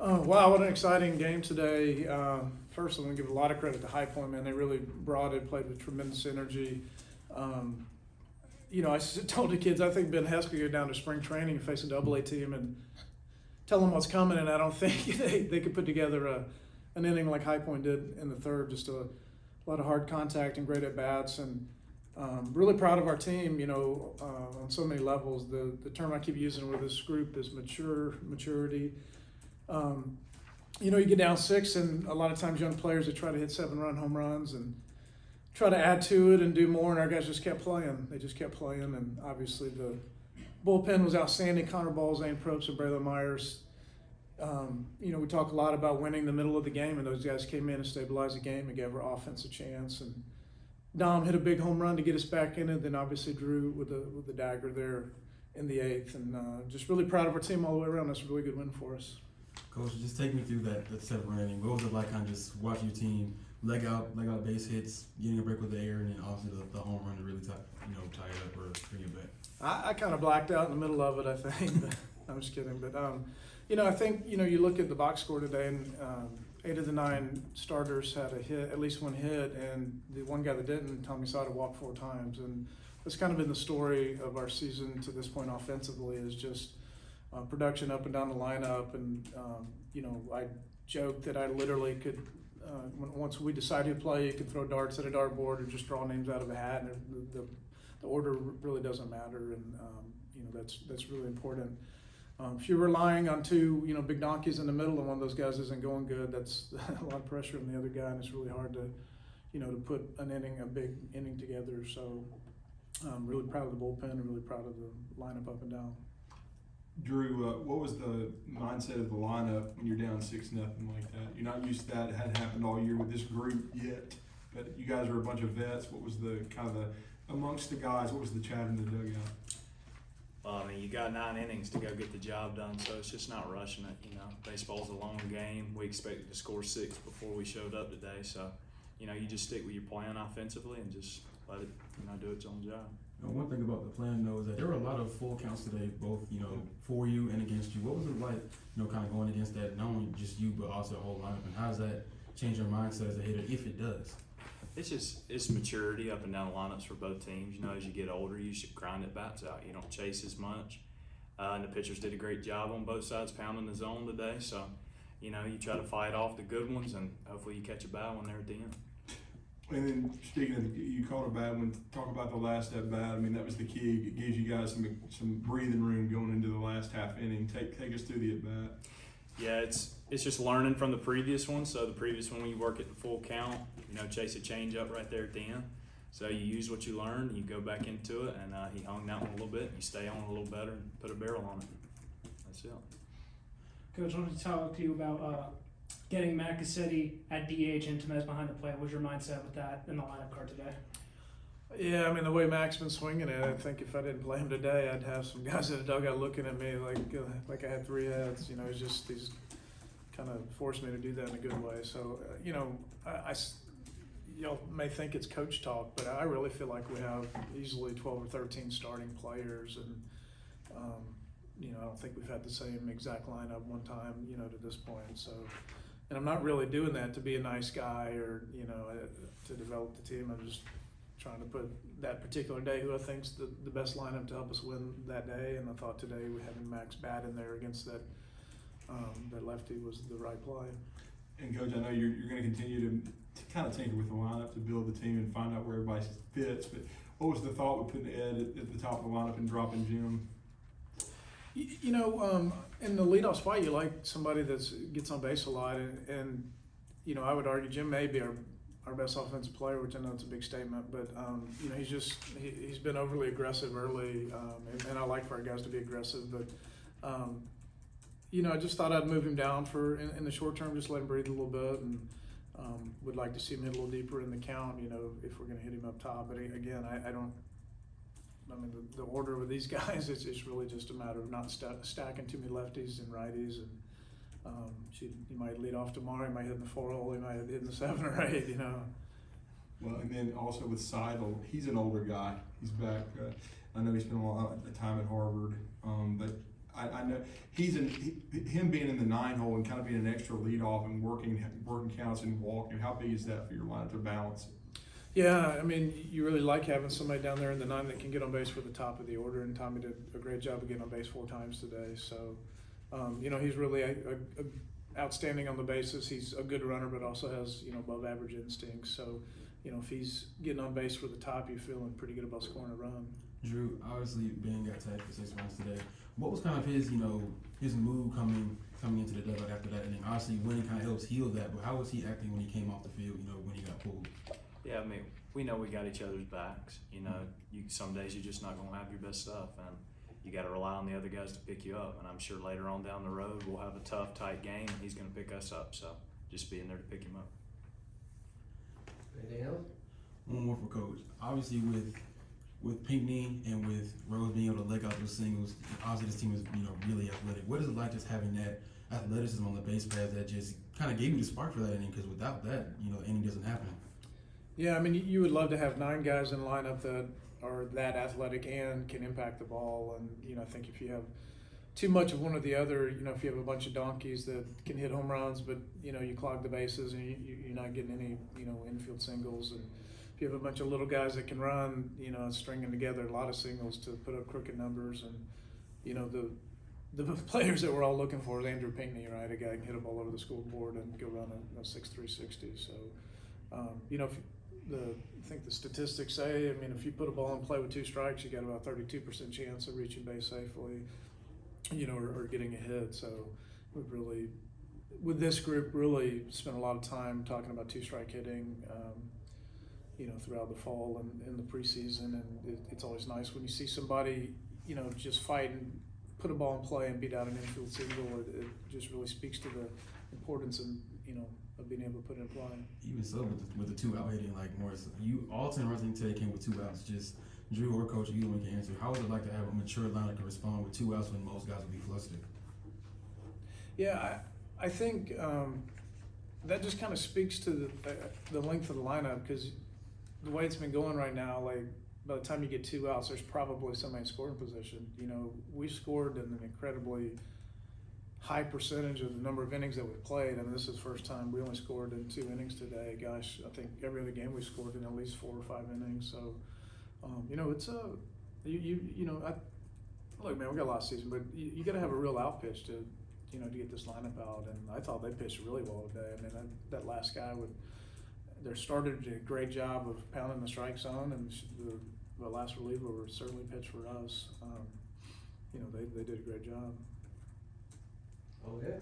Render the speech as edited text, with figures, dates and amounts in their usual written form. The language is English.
Wow, what an exciting game today. First, I'm going to give a lot of credit to High Point, man. They really brought it, played with tremendous energy. I told the kids I think Ben Hess could go down to spring training and face a AA team and tell them what's coming, and I don't think they could put together an inning like High Point did in the third. Just a lot of hard contact and great at-bats, and really proud of our team, on so many levels. The term I keep using with this group is maturity. You get down 6, and a lot of times young players that try to hit 7-run home runs and try to add to it and do more, and our guys just kept playing. They just kept playing, and obviously the bullpen was outstanding. Connor Ball, Zane Probst, and Braylon Myers. We talk a lot about winning the middle of the game, and those guys came in and stabilized the game and gave our offense a chance. And Dom hit a big home run to get us back in it. Then obviously Drew with the dagger there in the 8th, and just really proud of our team all the way around. That's a really good win for us. Coach, just take me through that 7th inning. What was it like, kind of just watching your team leg out base hits, getting a break with the air, and then obviously the home run to really tie it up or bring it back? I kind of blacked out in the middle of it, I think. But, I'm just kidding. But, I think, you look at the box score today, and 8 of the 9 starters had a hit, at least one hit, and the one guy that didn't, Tommy Sada, walked 4 times. And that's kind of been the story of our season to this point offensively, is just production up and down the lineup. And, I joked that I literally could, once we decide who play, you can throw darts at a dartboard or just draw names out of a hat, and the order really doesn't matter. And, that's really important. If you're relying on 2, big donkeys in the middle and one of those guys isn't going good, that's a lot of pressure on the other guy, and it's really hard to, to put a big inning together. So I'm really proud of the bullpen and really proud of the lineup up and down. Drew, what was the mindset of the lineup when you're down 6-0 like that? You're not used to that. It hadn't happened all year with this group yet, but you guys are a bunch of vets. What was the amongst the guys, what was the chat in the dugout? Well, you got 9 innings to go get the job done, so it's just not rushing it. Baseball's a long game. We expected to score 6 before we showed up today, so you just stick with your plan offensively and just let it do its own job. One thing about the plan, though, is that there were a lot of full counts today, both for you and against you. What was it like, kind of going against that, not only just you but also the whole lineup, and how does that change your mindset as a hitter, if it does? It's maturity up and down the lineups for both teams. As you get older, you should grind at bats out. You don't chase as much. And the pitchers did a great job on both sides pounding the zone today. So, you try to fight off the good ones, and hopefully you catch a bad one there at the end. And then speaking of, you caught a bad one. Talk about the last at bat. That was the key. It gives you guys some breathing room going into the last half inning. Take us through the at bat. Yeah, it's just learning from the previous one. So the previous one, when you work at the full count, chase a change up right there at the end. So you use what you learned, you go back into it, and he hung that one a little bit. You stay on it a little better and put a barrel on it. That's it. Coach, I wanted to talk to you about getting Matt Cassetti at DH and Temez behind the plate. What was your mindset with that in the lineup card today? Yeah, the way Mac's been swinging it, I think if I didn't play him today, I'd have some guys in the dugout looking at me like I had 3 heads. He's kind of forced me to do that in a good way. So, y'all may think it's coach talk, but I really feel like we have easily 12 or 13 starting players, and I don't think we've had the same exact lineup one time, to this point. So, and I'm not really doing that to be a nice guy or to develop the team. I'm just trying to put that particular day who I think's the best lineup to help us win that day. And I thought today having Max bat in there against that lefty was the right play. And Coach, I know you're going to continue to kind of tinker with the lineup to build the team and find out where everybody fits. But what was the thought with putting Ed at the top of the lineup and dropping Jim? In the leadoff spot, you like somebody that gets on base a lot, and I would argue Jim may be our best offensive player, which I know it's a big statement, but he's been overly aggressive early, and I like for our guys to be aggressive, but I just thought I'd move him down in the short term, just let him breathe a little bit, and would like to see him hit a little deeper in the count, if we're going to hit him up top. But again, the order with these guys, it's really just a matter of not stacking too many lefties and righties, and he might lead off tomorrow, he might hit in the 4-hole, he might hit in the 7 or 8, Well, and then also with Seidel, he's an older guy. He's back. I know he spent a lot of time at Harvard, but I know him being in the 9 hole and kind of being an extra leadoff and working counts and walking. How big is that for your lineup to balance? Yeah, I mean, you really like having somebody down there in the 9 that can get on base for the top of the order, and Tommy did a great job of getting on base 4 times today. So, you know, he's really a outstanding on the bases. He's a good runner, but also has, you know, above average instincts. So, you know, if he's getting on base for the top, you're feeling pretty good about scoring a run. Drew, obviously Ben got tagged for 6 runs today. What was kind of his, you know, his mood coming into the dugout after that inning? Obviously, winning kind of helps heal that, but how was he acting when he came off the field? You know, when he got pulled. Yeah, I mean, we know we got each other's backs. You know, some days you're just not going to have your best stuff, and you got to rely on the other guys to pick you up. And I'm sure later on down the road we'll have a tough, tight game, and he's going to pick us up. So just being there to pick him up. Anything else? One more for Coach. Obviously, with Pinckney and with Rose being able to leg out those singles, obviously this team is, you know, really athletic. What is it like just having that athleticism on the base paths that just kind of gave you the spark for that inning? Because without that, you know, the inning doesn't happen. Yeah, I mean, you would love to have 9 guys in the lineup that are that athletic and can impact the ball. And, you know, I think if you have too much of one or the other, you know, if you have a bunch of donkeys that can hit home runs, but, you know, you clog the bases and you're not getting any, you know, infield singles. And if you have a bunch of little guys that can run, you know, stringing together a lot of singles to put up crooked numbers. And, you know, the players that we're all looking for is Andrew Pinckney, right? A guy who can hit a ball over the scoreboard and go run a 6.360. So, you know, I think the statistics say, I mean, if you put a ball in play with 2 strikes, you got about 32% chance of reaching base safely, you know, or getting a hit. So we've really, with this group, really spent a lot of time talking about 2-strike hitting, you know, throughout the fall and in the preseason. And it's always nice when you see somebody, you know, just fight and put a ball in play and beat out an infield single. It just really speaks to the importance and, you know, of being able to put it in play. Even so, with the 2 out hitting, like Morris, you all 10 runs in today came with 2 outs. Just Drew or Coach, you can answer. How was it like to have a mature lineup that can respond with 2 outs when most guys would be flustered? Yeah, I think that just kind of speaks to the length of the lineup, because the way it's been going right now, like by the time you get 2 outs, there's probably somebody in scoring position. You know, we scored in an incredibly high percentage of the number of innings that we've played. I mean, this is the first time we only scored in 2 innings today. Gosh, I think every other game we scored in at least 4 or 5 innings. So, you know, it's you know, look, man, we got a lot of season, but you got to have a real out pitch to, you know, to get this lineup out. And I thought they pitched really well today. I mean, that last guy their starter did a great job of pounding the strike zone, and the last reliever were certainly pitched for us. You know, they did a great job. Okay.